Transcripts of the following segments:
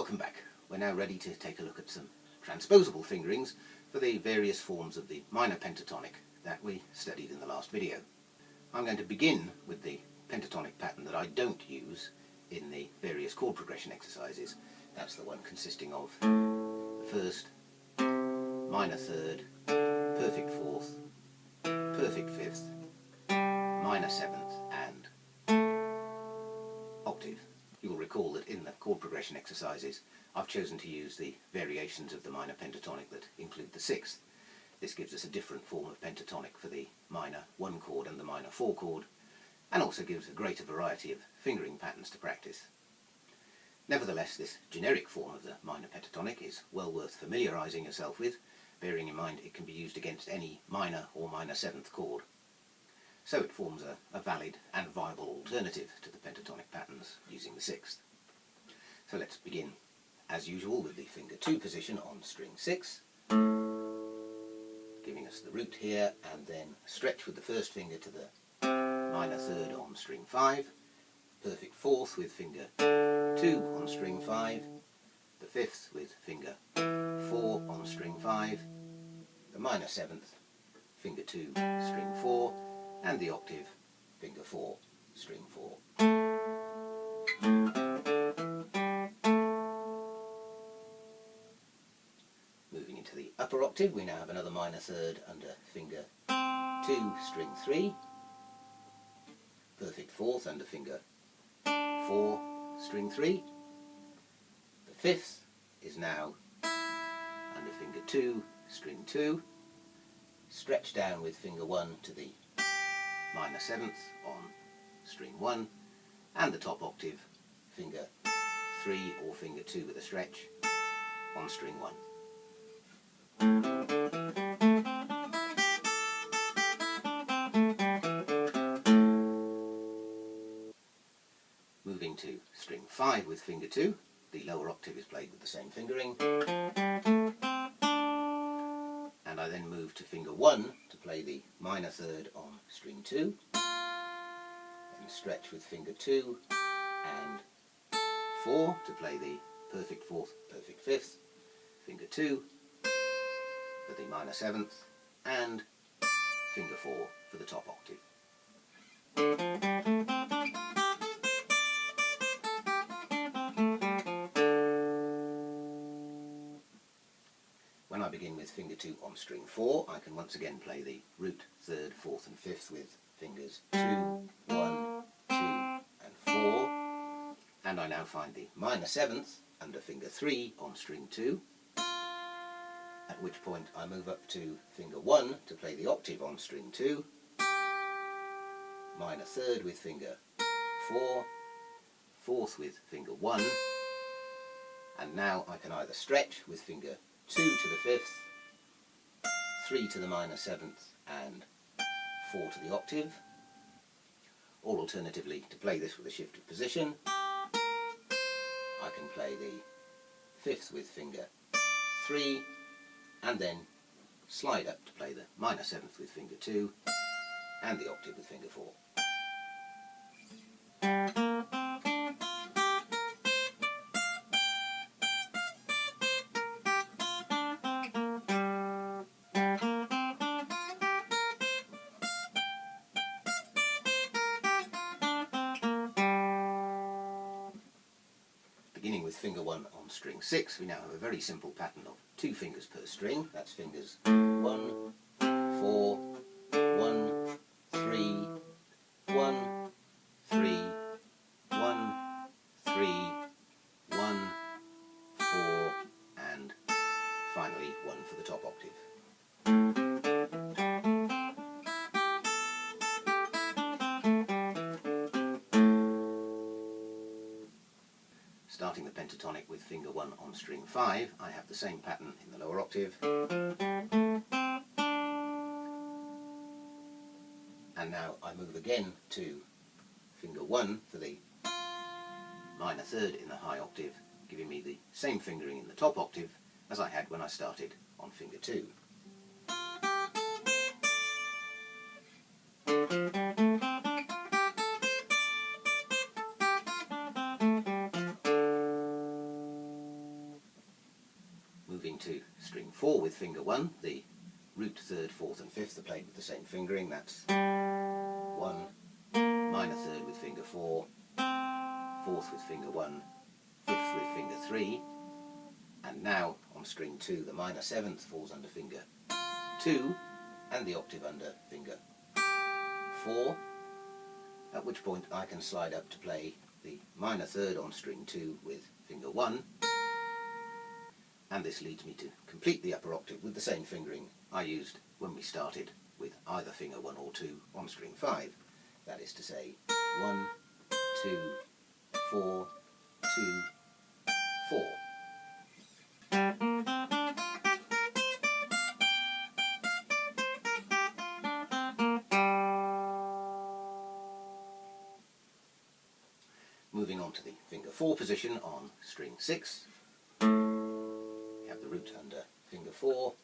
Welcome back. We're now ready to take a look at some transposable fingerings for the various forms of the minor pentatonic that we studied in the last video. I'm going to begin with the pentatonic pattern that I don't use in the various chord progression exercises. That's the one consisting of the first, minor third, perfect fourth, perfect fifth, minor seventh and octave. You'll recall that in the chord progression exercises I've chosen to use the variations of the minor pentatonic that include the sixth. This gives us a different form of pentatonic for the minor 1 chord and the minor 4 chord, and also gives a greater variety of fingering patterns to practice. Nevertheless, this generic form of the minor pentatonic is well worth familiarising yourself with, bearing in mind it can be used against any minor or minor 7th chord. So it forms a valid and viable alternative to the pentatonic patterns using the sixth. So let's begin as usual with the finger 2 position on string 6, giving us the root here, and then stretch with the first finger to the minor third on string 5, perfect fourth with finger 2 on string 5, the fifth with finger 4 on string 5, the minor 7th, finger 2, string 4, and the octave, finger 4, string 4. Moving into the upper octave, we now have another minor third under finger 2, string 3, perfect fourth under finger 4, string 3. The fifth is now under finger 2, string 2, stretch down with finger 1 to the minor 7th on string 1, and the top octave, finger 3 or finger 2 with a stretch on string 1. Moving to string 5 with finger 2, the lower octave is played with the same fingering, and I then move to finger 1 to play the minor third on string 2, then stretch with finger 2 and 4 to play the perfect fourth, perfect fifth, finger 2 for the minor 7th, and finger 4 for the top octave. When I begin with finger 2 on string 4, I can once again play the root, third, fourth and fifth with fingers 2, 1, 2 and 4, and I now find the minor 7th under finger 3 on string 2, at which point I move up to finger 1 to play the octave on string 2, minor third with finger 4, fourth with finger 1, and now I can either stretch with finger 2 to the fifth, 3 to the minor 7th and 4 to the octave, or alternatively, to play this with a shift of position, I can play the fifth with finger 3 and then slide up to play the minor 7th with finger 2 and the octave with finger 4. Beginning with finger 1 on string 6, we now have a very simple pattern of 2 fingers per string. That's fingers 1, 4, 1, 3, 1, 3, 1, 3, 1, 4, and finally 1 for the top octave. Starting the pentatonic with finger 1 on string 5, I have the same pattern in the lower octave, and now I move again to finger 1 for the minor third in the high octave, giving me the same fingering in the top octave as I had when I started on finger 2. to string 4 with finger 1. The root, 3rd, 4th and 5th are played with the same fingering. That's 1, minor 3rd with finger 4, 4th with finger 1, 5th with finger 3, and now on string 2 the minor 7th falls under finger 2 and the octave under finger 4, at which point I can slide up to play the minor 3rd on string 2 with finger 1, and this leads me to complete the upper octave with the same fingering I used when we started with either finger 1 or 2 on string 5. That is to say 1, 2, 4, 2, 4. Moving on to the finger 4 position on string 6. We have the root under finger 4,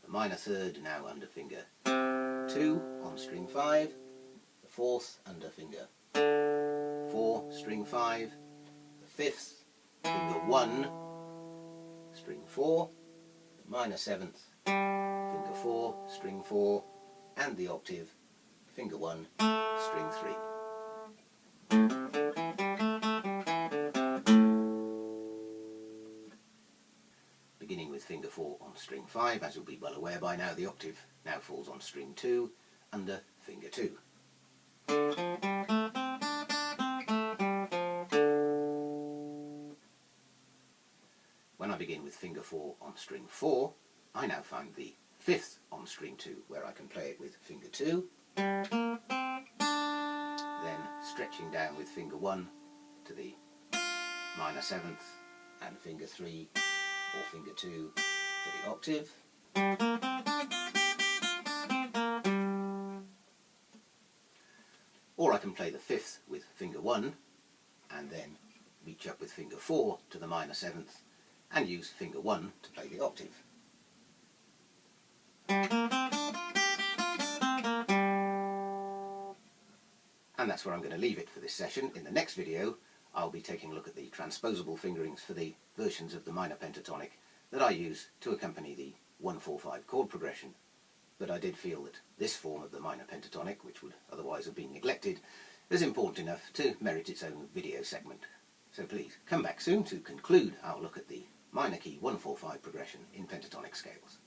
the minor 3rd now under finger 2 on string 5, the 4th under finger 4, string 5, the 5th, finger 1, string 4, the minor 7th, finger 4, string 4, and the octave, finger 1, string 3. Beginning with finger 4 on string 5, as you'll be well aware by now, the octave now falls on string 2 under finger 2. When I begin with finger 4 on string 4, I now find the 5th on string 2, where I can play it with finger 2, then stretching down with finger 1 to the minor 7th and finger 3 or finger 2 for the octave. Or I can play the 5th with finger 1 and then reach up with finger 4 to the minor 7th and use finger 1 to play the octave. And that's where I'm going to leave it for this session. In the next video I'll be taking a look at the transposable fingerings for the versions of the minor pentatonic that I use to accompany the 1-4-5 chord progression. But I did feel that this form of the minor pentatonic, which would otherwise have been neglected, is important enough to merit its own video segment. So please come back soon to conclude our look at the minor key 1-4-5 progression in pentatonic scales.